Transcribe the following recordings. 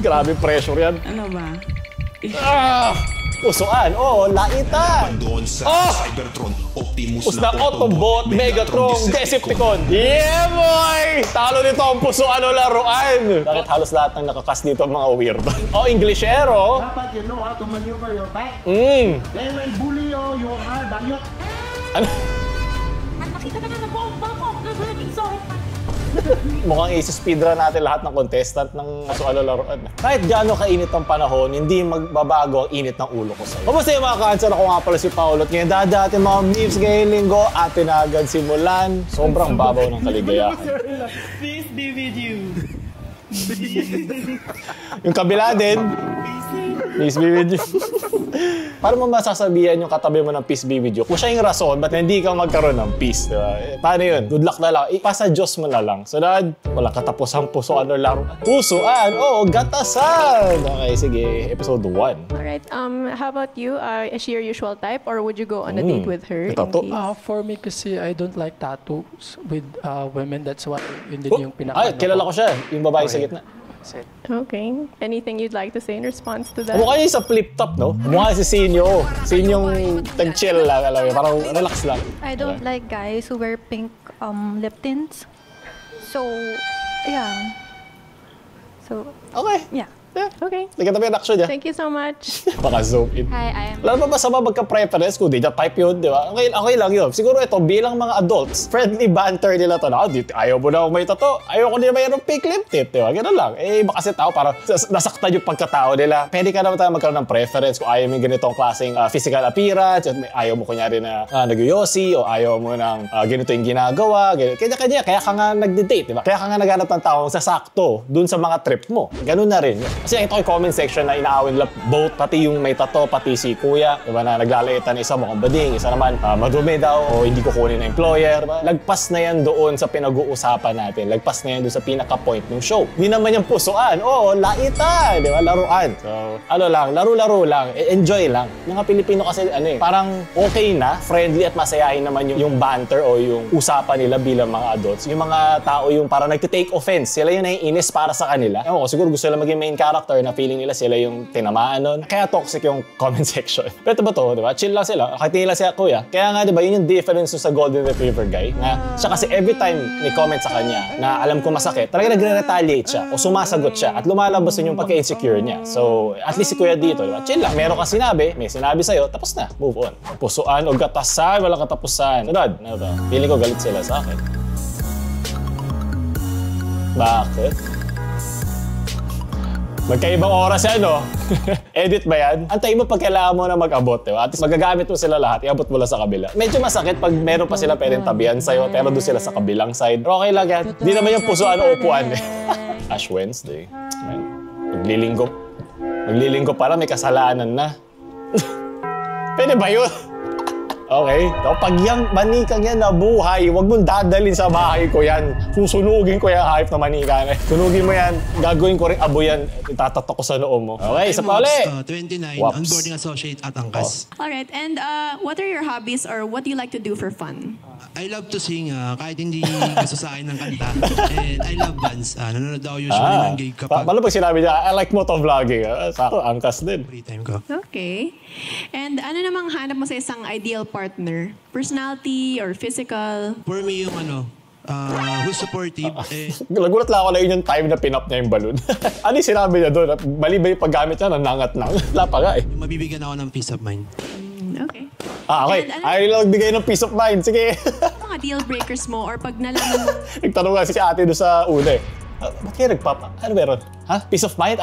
Grabe pressure yan. Ano ba? Pusuan, laitan. Doon sa Cybertron, Optimus na Autobot, Megatron, Decepticon. Yeah, boy! Talo nito ang pusuan o laruan. Bakit halos lahat ng nakakas dito mga weird? Englishero. Dapat you know how to maneuver your bike. They will bully you, you are bayot. Ano? Nakita ka na ng bomba ko. Mukhang isi-speedrun natin lahat ng contestant ng sualo laruan. Kahit gaano kainit ang panahon, hindi magbabago ang init ng ulo ko sa'yo. Kamusta yung mga cancer? Ako nga pala si Paolo. At ngayon dadating mga memes ngayong linggo. Atin na agad simulan. Sobrang babaw ng kaligayahan. Please be with you. Yung kabila din. Peace be with you. Para mo masasabihan yung katabi mo ng peace be with you, kung siya yung rason, ba't hindi ka magkaroon ng peace, diba? Paano yun? Good luck na lang. Ipasa Diyos mo na lang. So dad, wala katapusang pusuan o laro. Pusuan! Gatasan! Okay, sige. Episode 1. Alright, how about you? Is she your usual type or would you go on a date with her? For me kasi I don't like tattoos with women. That's why yun din yung pinaka. Kilala ko siya. Yung babae sa gitna. Okay. Anything you'd like to say in response to that? Mukha niya sa flip-top, no? Mukha si Sinyo. Sinyong tag-chill lang, alam mo. Parang relax lang. I don't like guys who wear pink lip tints. So, yeah. So, okay. Yeah. Okay. Hindi ka tabi yung action niya. Thank you so much. Baka zoom in. Hi, I am... Lalo pa ba sa mga magka-preference kung di na type yun, di ba? Okay lang yun. Siguro ito, bilang mga adults, friendly banter nila to. Ayaw mo na akong may tato. Ayaw ko nila mayroong pink lip tint, di ba? Ganun lang. Baka kasi tao, parang nasaktan yung pagkatao nila. Pwede ka naman tayo magkaroon ng preference kung ayaw mo yung ganitong klaseng physical appearance, ayaw mo kunyari na nagyoyosi, o ayaw mo ng ganito yung ginagawa. Kanya-kanya. Kaya ka nga nagde-date, di ba? Kaya ka nga naghanap ng taong sasakto dun sa mga trip mo. Ganun na rin. Kasi ito yung comment section na inaawin nila both, pati yung may tato, pati si kuya, diba, na naglalaitan, isa mukhang bading, isa naman madumi daw o hindi kukunin ng employer. Diba? Lagpas na yan doon sa pinag-uusapan natin. Lagpas na yan doon sa pinaka-point ng show. Hindi naman yung pusuan. Laitan, diba? Laruan. So, laro-laro lang. Enjoy lang. Mga Pilipino kasi, parang okay na, friendly at masayahin naman yung banter o yung usapan nila bilang mga adults. Yung mga tao yung parang nagtitake offense. Sila yung naiinis para sa kanila. Siguro gusto nila maging main character na feeling nila sila yung tinamaan nun. Kaya toxic yung comment section. Pero ba to, diba? Chill lang sila. Kahit nila siya kuya. Kaya nga, diba, yun yung difference sa Golden Retriever guy. Na siya kasi every time may comment sa kanya na alam ko masakit, talaga nagre-retaliate siya o sumasagot siya at lumalabas yung pagka-insecure niya. So, at least si kuya dito, diba? Chill lang. Meron ka sinabi, may sinabi sa'yo, tapos na. Move on. Pusuan o gatasan, walang katapusan. Sunod. Ano ba? Feeling ko galit sila sa akin. Bakit? Magkaibang oras yan, no? Edit ba yan? Antayin mo pag kailangan mo na mag-abot, diba? At least magagamit mo sila lahat, iabot mo lang sa kabila. Medyo masakit pag meron pa sila pwedeng tabihan sa'yo, pero doon sila sa kabilang side. Pero okay lang yan. Di naman yung pusuan o upuan, eh. Ash Wednesday. Man. Maglilinggo pala, may kasalanan na. Pwede ba yun? Okay. Pag yung manikang yan nabuhay, huwag mong dadalhin sa bahay ko yan. Susunugin ko yung hype na manika. Sunugin mo yan, gagawin ko rin abo yan, itatatok ko sa noo mo. Okay, isa pa ulit. 29, Waps. onboarding associate at Angkas. Alright, and what are your hobbies or what do you like to do for fun? I love to sing, kahit hindi gusto sa akin ng kanta. And I love bands. Nanonood ako usually ng gig kapag... Paano pag sinabi niya, I like motovlogging. Sako, Angkas din. Free time ko. Okay. And ano namang hanap mo sa isang ideal partner? Personality or physical? For me yung who's supportive. Nagulat lang ako na yun yung time na pinap niya yung balloon. Ano yung sinabi niya doon? Mali ba yung paggamit niya? Nanangat lang. Wala pa nga eh. Yung mabibigyan ako ng peace of mind. Okay. Okay. Ayaw lang magbigay ng peace of mind. Sige. Mga deal breakers mo or pag nalaman mo... Nagtanong nga si ate doon sa una eh. Ba't kayo nagpapa? Ano meron? Peace of mind?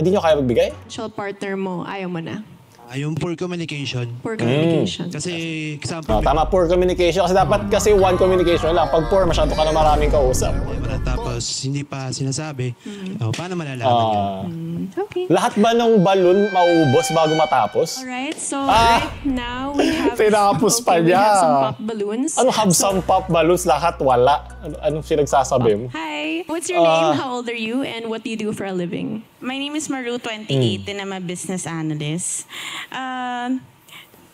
Hindi nyo kaya magbigay? Social partner mo, ayaw mo na. Yung poor communication. Poor communication. Kasi, example... Tama, poor communication. Kasi dapat kasi one communication lang. Pag poor, masyado ka na maraming kausap. Tapos, hindi pa sinasabi. Paano malalaman yun? Okay. Lahat ba ng balloon mauubos bago matapos? Alright, so right now we have... Tinapos pa we niya. have some pop balloons. Ano have some pop balloons? Lahat wala. Anong sinagsasabi mo? Hi, what's your name? How old are you? And what do you do for a living? My name is Maru, 28, and I'm a business analyst.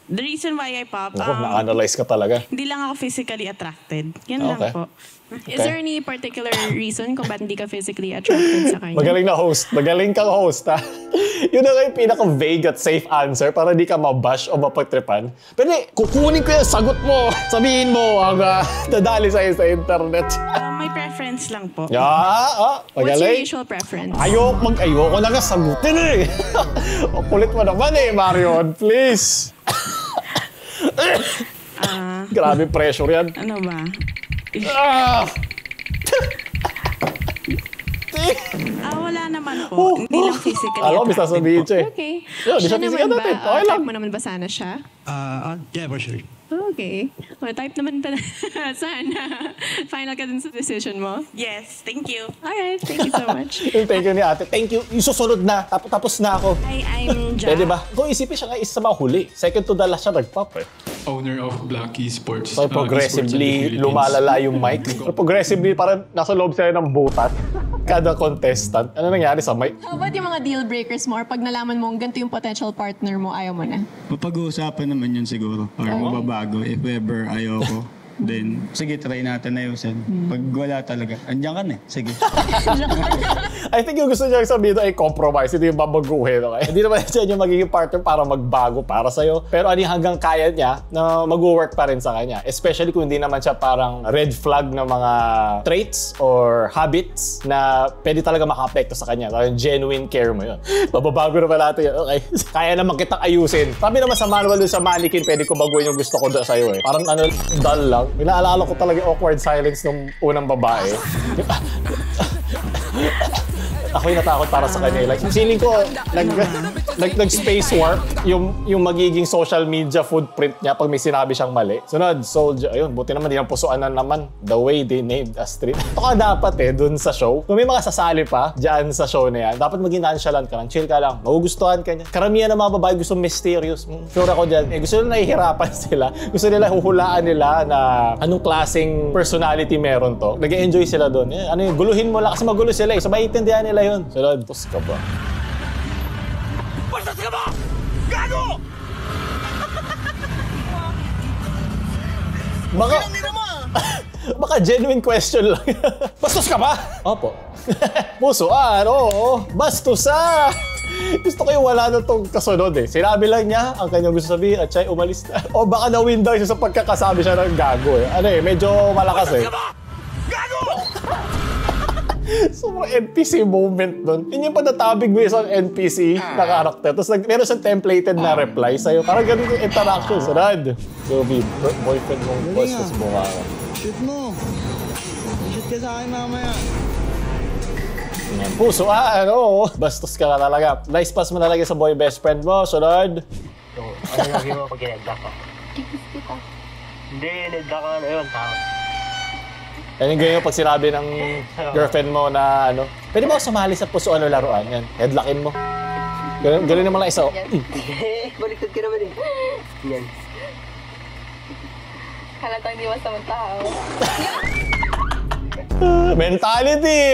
The reason why I pop, Ako, na-analyze ka talaga. hindi lang ako physically attracted. Yan lang Okay. po. Is there any particular reason kung ba't hindi ka physically attracted sa kanya? Magaling na host. Magaling kang host, ha? Yun na nga yung pinaka-vague at safe answer para hindi ka mabash o mapagtripan. Pero kukunin ko yung sagot mo. Sabihin mo, ang dadali sa'yo sa internet. May preference lang po. Yeah, What's your magaling. usual preference? Ayoko na nga sagutin eh. O, kulit mo naman eh, Marion. Please. Grabe pressure yan. Ano ba? Ah! Wala naman po. Hindi lang physically Alam ko, may attracted sasabihin po. siya eh. Okay. Di siya physical naman ba? natin. Okay lang. Type mo naman ba sana siya? Yeah, for sure. Okay. Well, type naman pala. Sana. Final ka dun sa decision mo? Yes, thank you. Alright, thank you so much. Yung thank you ni ate. Thank you. Yung susunod na. Tapos na ako. I'm Ja. Pwede ba? Kung isipin siya nga isa sa mga huli. Second to the last siya nag-pop eh. Owner of Black Esports. So progressively lumalala yung mic. So progressively parang nasa loob sa'yo ng butas. Kada contestant. Ano nangyari sa mic? How about yung mga deal breakers mo or pag nalaman mo ganito yung potential partner mo, ayaw mo na? Mapag-uusapan naman yun siguro. Or mababago if ever ayoko. Then, sige, try natin na ayusin. Pag wala talaga, andyan ka na eh. Sige. I think yung gusto niya sabihin ay compromise. Hindi yung babaguhin. Okay? Hindi naman siya yung magiging partner para magbago para sa'yo. Pero ano yung hanggang kaya niya na mag-work pa rin sa kanya. Especially kung hindi naman siya parang red flag na mga traits or habits na pwede talaga maka-apekto sa kanya. Parang genuine care mo yun. Bababago naman natin yun. Okay. Kaya naman kitang ayusin. Sabi naman sa manual dun sa mannequin, pwede ko baguhin yung gusto ko doon sa'yo eh. Parang ano, dull lang. Inaalala ko talaga yung awkward silence ng unang babae. Ako yung natakot para sa kanya. Like, feeling ko, nag-space warp yung magiging social media footprint niya pag may sinabi siyang mali. Sunod, Soldier. Ayun, buti naman di ng pusuan na naman the way they named a street. Ito ka dapat dun sa show. Kung may mga sasali pa dyan sa show na yan, dapat maging nonchalant ka lang, chill ka lang, magugustuhan ka niya. Karamihan ng mga babae gusto mysterious. Sure ako dyan. Gusto nila nahihirapan sila. Gusto nila huhulaan nila na anong klaseng personality meron to. Nag-enjoy sila dun. Ano yung guluhin mo lang kasi magulo sila eh. So maiintindihan nila yun. Sunod, tos ka ba? Bastos ka ba? Gago! Baka genuine question lang. Bastos ka ba? Opo. Pusuan, oo. Bastos ah! Gusto ko yung wala na itong kasunod eh. Sinabi lang niya ang kanyang gusto sabihin at siya'y umalis na. O baka na-win daw siya sa pagkakasabi siya ng gago eh. Ano eh, medyo malakas eh. Gago! So, NPC moment doon. Yun yung panatabig mo isang NPC na karakter. Tapos meron siyang templated na reply sa'yo. Parang ganun yung interaction. Sunod. So, boyfriend mong boss, tapos mukha ka. Shoot mo. Shoot ka sa akin mamaya. Puso, ano? Bastos ka na talaga. Nice pass mo nalagay sa boy best friend mo. Sunod. So, ano lagi mo pag ginagda ka? Hindi, ginagda ka ano yun, tao. Yan yung ganyan pag sinabi ng girlfriend mo na ano. Pwede ba ako sumali sa puso ano laruan? Yan, headlockin mo. Galing naman lang isa. Baliktad ka naman eh. Yan. Halatang di masamang tao.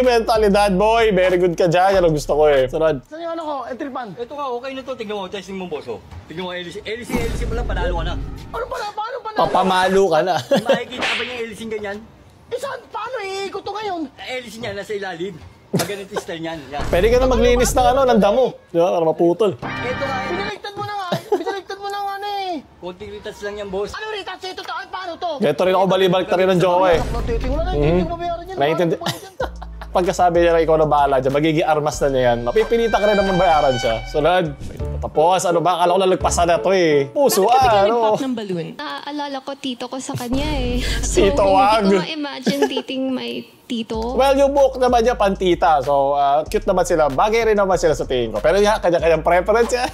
Mentalidad boy. Very good ka dyan. Yan ang gusto ko eh. Sunod. Saan yung ano ko? Entripan. Ito ka, okay na to. Tignan mo, testing mo boso. Tignan mo, LC pa lang, panalo ka na. Ano pala? Paano pa na? Papamalo ka na. Makikita ka ba yung LC ganyan? Saan? Paano iikot to ngayon? LC niya, nasa ilalim. Pag ganito style niyan. Yan. Pwede ka na maglinis ng ano, ng damo. Di ba? Para maputol. Ito nga, Pinaligtad mo na nga. Pinaligtad mo na nga ano eh. konting ritas lang yan, boss. Ano rin? Ito taan paano to? Ito rin ako balibalik rin ng jowa eh. Wala na hindi ko bayaran yan. Naintindi. Pagkasabi niya na ikaw na bahala dyan, magiging armas na niya yan. Mapipilita ka rin naman bayaran siya. Sunod. Tapos, ano ba? Akala ko nalagpasan na to eh. Puso ano? ng balloon? Naaalala ko tito ko sa kanya eh. So, Tito, wag. hindi ko ma-imagine dating my tito. Well, yung book naman niya pantita. So, cute naman sila. Bagay rin naman sila sa tingin ko. Pero yan, kanya-kanyang preference yan.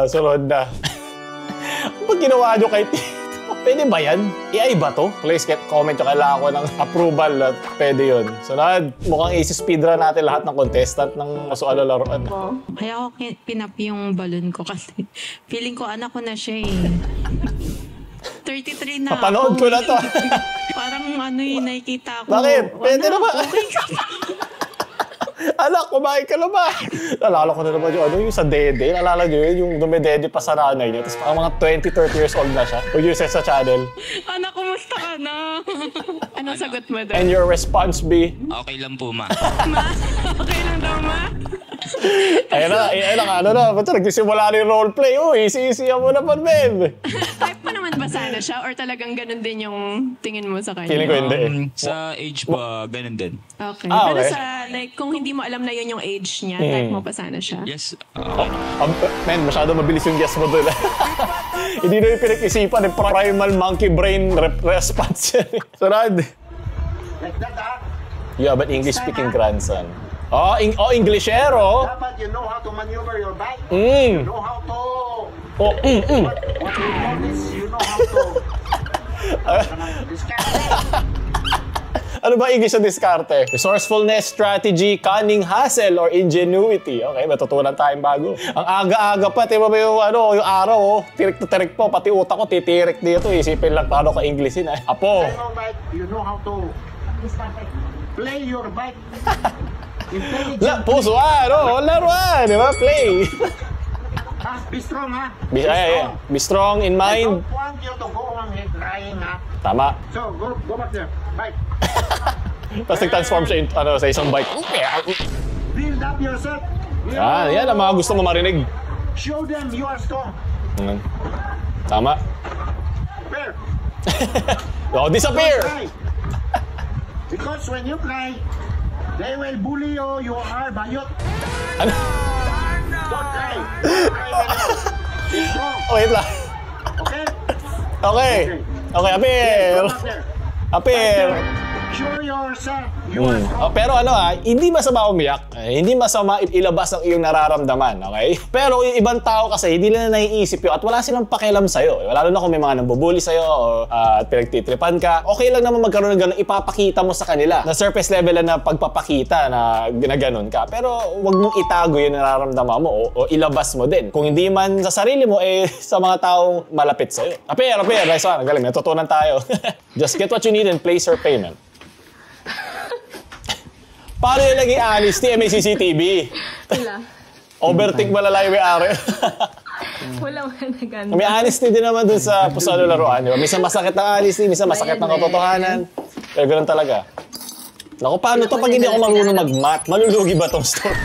Sunod na. Pag ginawa nyo kay tito, pwede ba yan? AI ba to? Please comment nyo, kailangan ko ng approval at pwede yun. Sunod, mukhang easy speedrun natin lahat ng contestant ng masualo laruan. Kaya ako pinap yung balloon ko kasi feeling ko anak ko na siya eh. 33 na Papanood ako. ko na to. Parang ano yung nakikita ko. Bakit? Pwede Ano, naman. okay ka ba? Anak, kumain ka na ba? Nalala ko na naman yung sa dede. Nalala nyo yun, yung dumedede pa sa nanay niya. Tapos parang mga 20-30 years old na siya. Pag yung sa channel. Anak, kumusta ka na? Anong sagot mo doon? And your response be? Okay lang po, ma. Ma? Okay lang daw, ma? Ayun na, ano na. Ba't nagsisimula na yung roleplay? Easy mo naman, Ben. Type mo naman ba sana siya? Or talagang ganun din yung tingin mo sa kanya? Feeling ko hindi. Sa age pa, ganun din. Okay. Ah, Pero okay. like, kung hindi mo alam na yun yung age niya, type mo pa sana siya? Yes. Man, masyado mabilis yung guess mo doon. Hindi na yung pinag-isipan. Yung primal monkey brain response yan. Sunod. You have an English-speaking grandson. Englishero. Dapat you know how to maneuver your bike. You know how to... What we call this, you know how to... Ano ba English sa diskarte? Resourcefulness, strategy, cunning, hustle, or ingenuity. Okay, matutunan tayong bago. Ang aga-aga pa, diba ba yung araw, tirik na tirik po, pati utak ko titirik dito. Isipin lang paano ka Englishin, Apo. You know how to play your bike. Puso, laruan, di ba? Play. Be strong, ha? Be strong in mind. I don't want you to go on crying, ha? Tama. So, go back there. Bike. Tapos nag-transform siya sa isang bike. Build up yourself. Yan ang mga gusto mo marinig. Show them you are strong. Tama. Disappear. Disappear! Because when you cry, they will bully you. You are bayot. Ano? Don't cry. Don't cry anymore. Be strong. Wait lang. Okay, appear. Show yourself. You are strong. Pero hindi masama umiyak. Hindi masama ilabas ang iyong nararamdaman, okay? Pero yung ibang tao kasi, hindi nila naiisip yun at wala silang pakialam sa'yo. Lalo na kung may mga nambubuli sa'yo at pinagtitripan ka. Okay lang naman magkaroon ng gano'n, ipapakita mo sa kanila. Na surface level na pagpapakita na gano'n ka. Pero wag mong itago yung nararamdaman mo o ilabas mo din. Kung hindi man sa sarili mo, sa mga taong malapit sa'yo. Appear. Nice one. Galing, natutunan tayo. Just get what you need and place your payment. Paano yung naging honesty? May CCTV. Wala. Overthink malala yung may-ari. Wala naganda. May honesty din naman dun sa pusano laruan. Di ba? Minsan masakit ng honesty, minsan masakit ng katotohanan. Pero ganun talaga. Naku, paano to pag hindi ako marunong mag-math? Malulugi ba tong story?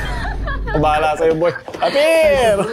Bahala sa'yo, boy. Appear!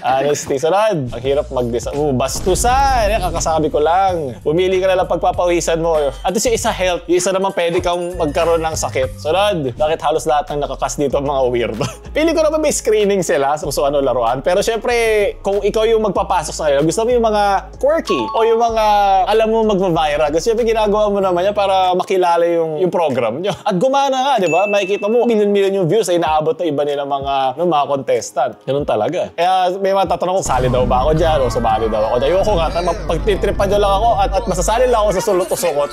Honesty. Sunod. Ang hirap mag-design. Bastusan. Kakasabi ko lang. Pumili ka na lang pagpapawisan mo. At yung isa health. Yung isa naman pwede kang magkaroon ng sakit. Sunod. Bakit halos lahat ng nakakas dito mga weirdo? Pili ko naman may screening sila sa kung ano laruan. Pero syempre, kung ikaw yung magpapasok sa kanila, gusto mo yung mga quirky o yung mga alam mo magva-viral. Kasi syempre ginagawa mo naman yan para makilala yung program nyo. At gumana nga, di ba? Makikita mo, million yung views ay naabot na iba nila mga contestant. Ganun talaga. Kaya may mga tatanong kung sali daw ba ako dyan o sumali daw ako dyan. Ayoko nga, pagtitripan dyan lang ako at masasali lang ako sa sulot-usukot.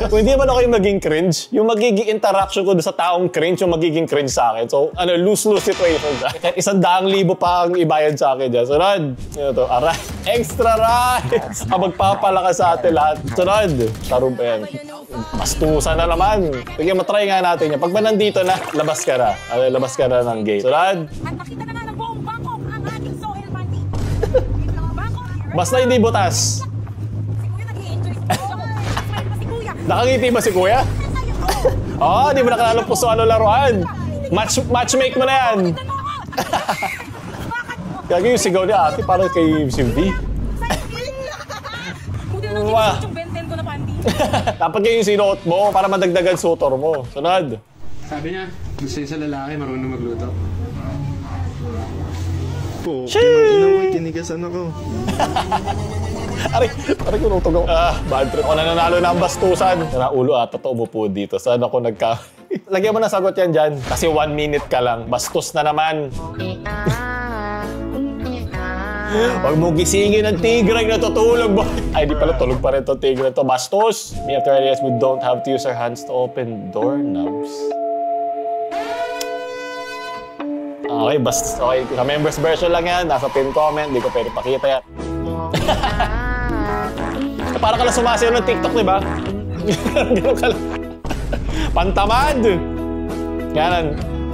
Kung hindi man ako yung maging cringe, yung magiging interaction ko sa taong cringe, yung magiging cringe sa akin. So, lose-lose situation dyan. Kahit 100,000 pa ang ibayad sa akin dyan. Sunod. Ito, aray. Extra rice! Magpapalakas sa atin lahat. Sunod. Tarub, ayan. Bastusan na naman. Sige, matry nga natin yan. Pag ba nandito na, labas ka na. Labas ka na ng gate. Sunod. Basta hindi butas. Nakangiti ba si Kuya? Di mo nakalala po sa laruan. Matchmake mo na yan. Kaya yung sigaw ni ate parang kay Sylvie. Dapat kayo yung sinuot mo para madagdagan sutor mo. Sunod. Sabi niya, gusto niya sa lalaki, marunong magluto. Sheesh! Kinigasan ako. Aray ko nutog ako. Bad trip. Ako na nanalo na ang bastusan. Ulo totoo mo po dito. Saan ako Lagyan mo na sagot yan dyan. Kasi 1 minute ka lang. Bastos na naman. Huwag mo gisingin ng tigre na natutulog mo. Ay, di pala tulog pa rin itong tigre to. Bastos! We have to realize we don't have to use our hands to open doorknobs. Okay, okay. Sa members version lang yan. Nasa pin comment. Di ko pwede pakita yan. Para ka lang sumasayaw ng TikTok, di ba? Gano'n ka lang. Pantamad! Yan.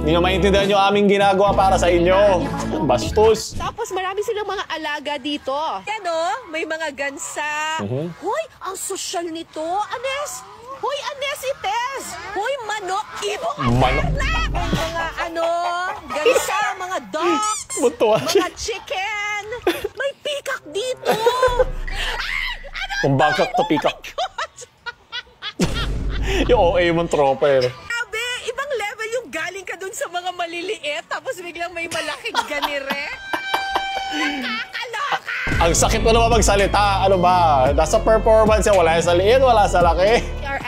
Hindi nyo maintindihan yung aming ginagawa para sa inyo. Bastos. Tapos marami silang mga alaga dito. Yan o, may mga gansa. Hoy, ang sosyal nito. Anes! Hoy, Anes ites! Hoy, manok! Ibo! Manok! Mga gansa, mga dogs, mga chicken. May peacock dito. Kung bangkak to peacock. Yung OA mong tropa eh. Sabi, ibang level yung galing ka dun sa mga maliliit tapos biglang may malaking ganire. Nakakaloka! Ang sakit mo naman magsalita. Ano ba? Nasa performance yan. Wala sa liit, wala sa laki.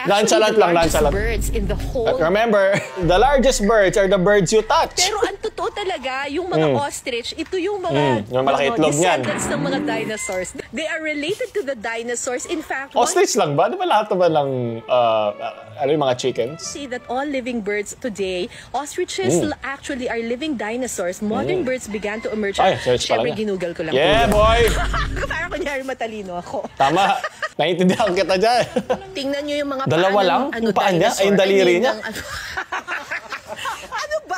Nonchalant lang, nonchalant. Birds in the whole... Remember, the largest birds are the birds you touch. Pero ang totoo talaga, yung mga ostrich, ito yung mga yung malaki itlog niyan. descendants ng mga dinosaurs. They are related to the dinosaurs. In fact, ostrich lang ba? Di ba lahat naman lang, ano yung mga chickens? See that all living birds today, ostriches actually are living dinosaurs. Modern birds began to emerge. Ay, search pala Siyempre, ginugal ko lang. Yeah, boy! Parang kunyari matalino ako. Tama. Naiintindihan kita dyan. Tingnan nyo yung mga dalawa lang? Yung paan niya? Ay, yung daliri niya? Ano ba?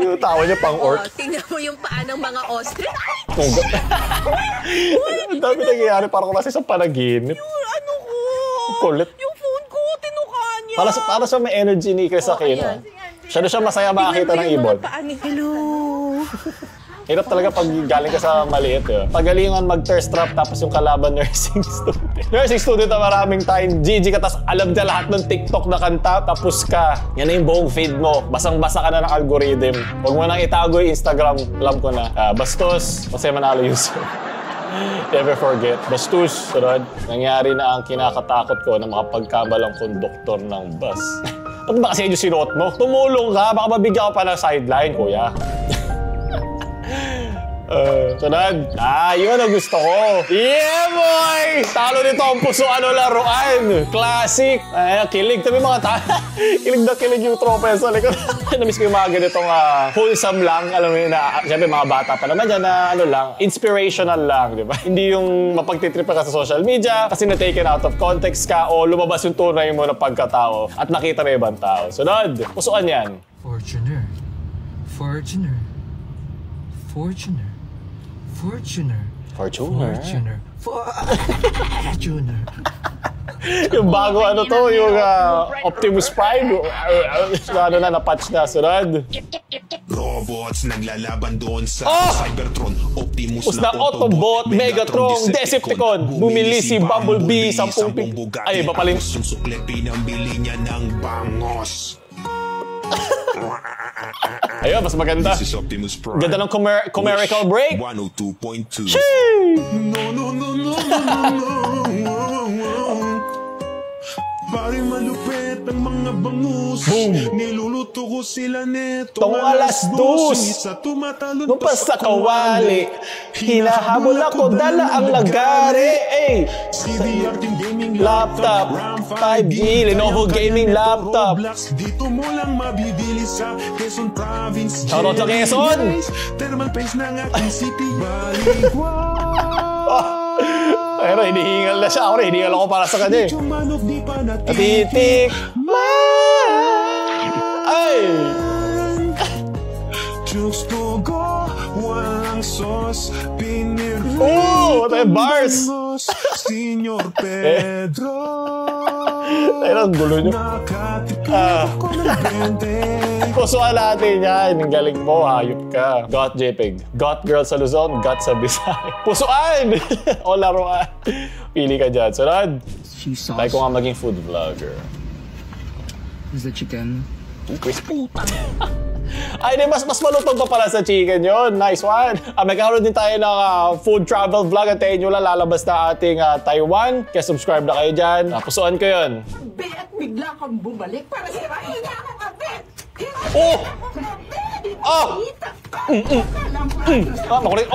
Yung tawa niya pang orc. Tingnan mo yung paa ng mga ostrich. Ang dami nangyayari. Parang kasi sa panaginip. Ano ko? Kulit. Yung phone ko, tinuka niya. Para sa may energy ni Chris Aquino. Siya masaya makakita ng ibon. Hello. Hirap talaga pag galing ka sa maliit. Pagalingan mag-thirst trap tapos yung kalaban nursing student. Nursing student na maraming time. GG ka, tapos alam niya lahat ng TikTok na kanta, tapos ka. Yan na yung buong feed mo. Basang-basa ka na ng algorithm. Huwag mo nang itago yung Instagram. Alam ko na. Bastos. Kasi manalo user. Never forget. Bastos. Sunod. Nangyari na ang kinakatakot ko na makapagkabalang konduktor ng bus. Ba't ba kasi yung sinuot mo? Tumulong ka. Baka mabigyan ka pa ng sideline, kuya. Sunod. Yun ang gusto ko. Yeah, boy! Talo nito ang puso laruan. Classic. Kilig. Tabi mga kilig na kilig yung tropa sa likod. Namiss ko yung mga ganitong wholesome lang. Alam mo yun na, siyempre mga bata pa naman dyan na lang, inspirational lang, di ba? Hindi yung mapagtitrip ka sa social media kasi na-taken out of context ka o lumabas yung tunay mo na pagkatao at nakita na ibang tao. Sunod. Pusuan yan. Fortuner. Fortuner. Fortuner. Fortuner. Fortuner. Fortuner. Fortuner. Yung bago yung Optimus Prime. Na-patch na. Sunod. Robots naglalaban doon sa Cybertron. Optimus na Autobot, Megatron, Decepticon. Bumili si Bumblebee 10 Ay, iba pala yung sukle pinambili niya ng bangos. Ayun, mas maganda. This is Optimus Prime. Ganda ng comerical break. 102.2. No. Pare malupit ang mga bangus. Niluluto ko sila neto. Tong alas 2. Sa tumatalon pa sa kawali. Hinahabol ako, dala ang lagari. CDR Team Gaming Laptop 5G, Lenovo Gaming Laptop. Dito mo lang mabibili sa Quezon Province. Shoutout sa Quezon. Thermal paste ng aking city. Baligwa. Pero hinihingal na siya. Ako hinihingal ako para sa kanya. Titik. Ay! Gusto ko walang sauce. What are bars? Senyor Pedro. Ay, ang gulo nyo. Pusuan natin yan. Ang galing mo, hayop ka. Got JPEG. Got girl sa Luzon, got sa Bisaya. Pusuan! O laruan. Pili ka dyan. Sunod. Try ko nga maging food vlogger. Is the chicken? Puta. Ay, di, mas malutog pa pala sa chicken yun. Nice one. Magkakaroon din tayo ng food travel vlog. Antayin nyo lang, lalabas na ating Taiwan. Kaya subscribe na kayo dyan. Pusuan ko yun. Bet, bigla kang bumalik para sirahin ako ka, Bet! Makulit.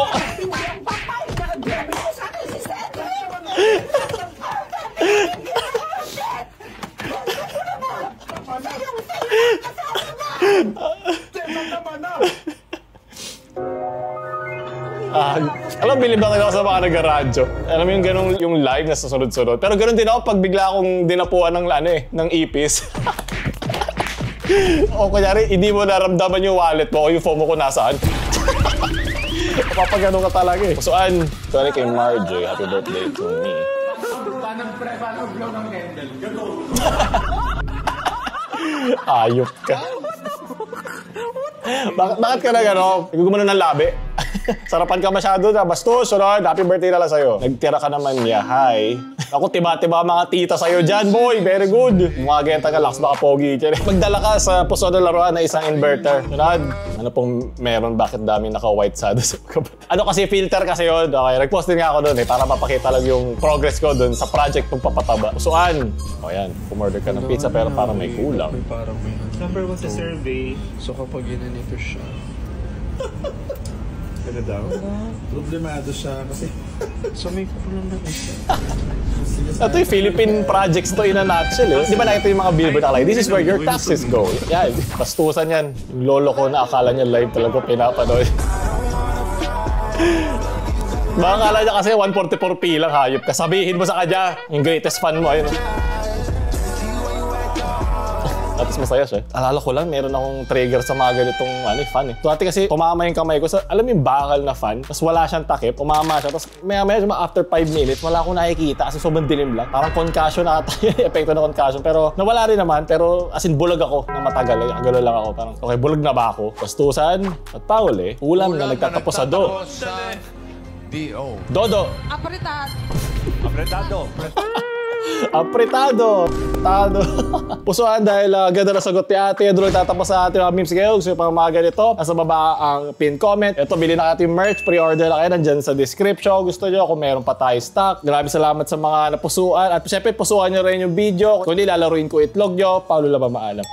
Alam, bilib lang ako sa mga nag-radyo. Alam mo yung ganun, yung live na susunod-sunod. Pero ganun din ako pag bigla akong dinapuan ng ipis. O kunyari, hindi mo naramdaman yung wallet mo o yung phone mo kung nasaan. Papagano ka talaga eh. Pusuan. Sorry kay Marjorie. Happy birthday to me. Paano blow ng candle? Ayop ka. Bakit ka na gano'n? Nagugumano ng labi. Sarapan ka masyado na. Bastos, sunod. Happy birthday na lang sa'yo. Nagtira ka naman niya. Hi. Ako, tiba-tiba mga tita sa'yo dyan, boy. Very good. Mga genta ka, laks baka pogi dyan. Magdala ka sa puso na laruan na isang inverter. Sunod. Ano pong meron? Bakit dami naka-white sad? Ano kasi, filter kasi yun. Okay, nag-post din nga ako doon para mapakita lang yung progress ko doon sa project ng papataba. Pusuan. O yan, pumorder ka ng pizza pero parang may kulang. Parang may number 1 sa survey. So kapag ginanito siya, ano daw? Problemado siya kasi so may kulang na isa. Ito yung Philippine projects to in a nutshell eh. Di ba nakita yung mga billboard like, this is where your taxes go. Yan, pastusan yan. Yung lolo ko na akala niya live talaga pinapanood. Baka akala niya kasi 144p lang hayop. Kasabihin mo sa kanya, yung greatest fan mo. Ayun. At least masaya siya. Alala ko lang, meron akong trigger sa mga ganitong fan eh. Dati kasi tumama yung kamay ko sa, alam mo yung bakal na fan, tapos wala siyang takip, umama siya, tapos maya-maya after 5 minutes, wala akong nakikita kasi sobrang dilim lang. Parang concussion ata yung epekto ng concussion. Pero nawala rin naman, pero as in bulag ako na matagal. Gano'n lang ako. Parang, okay, bulag na ba ako? Pastusan at pauli, ulam na nagtatapos sa do. Dodo. Apretado. Apretado! Pusuan dahil ganda na sagot ni ate. Doon tatapos sa ating mga memes kayo. Gusto nyo pang mga ganito. Nasa baba ang pin comment. Ito, bilhin na ating merch. Pre-order na kayo. Nandyan sa description. Gusto nyo kung meron pa tayo stock. Maraming salamat sa mga napusuan. At syempre, pusuan nyo rin yung video. Kung hindi, lalaruin ko itlog nyo. Paulo lang ba maalam?